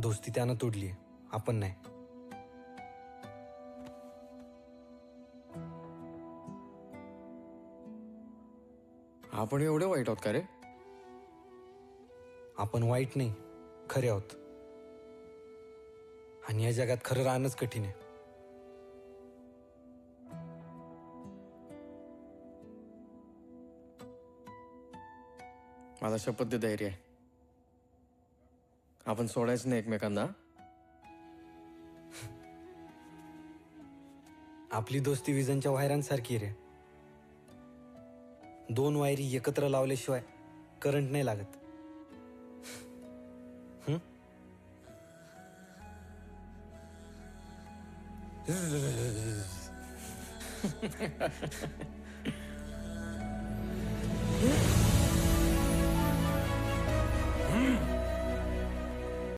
दोस्ती त्यानं तोडली, आपण नाही. आपण एवढे वाईट आहोत का रे? आपण वाईट नाही, खरे आहोत. आणि या जगात खरं राहणंच कठीण आहे. मला शपथ दे, धैर्य आहे. आपण सोडायचं नाही एकमेकांना. आपली दोस्ती विजांच्या वायरांसारखी रे. 2 वायरी एकत्र लावल्याशिवाय करंट नाही लागत.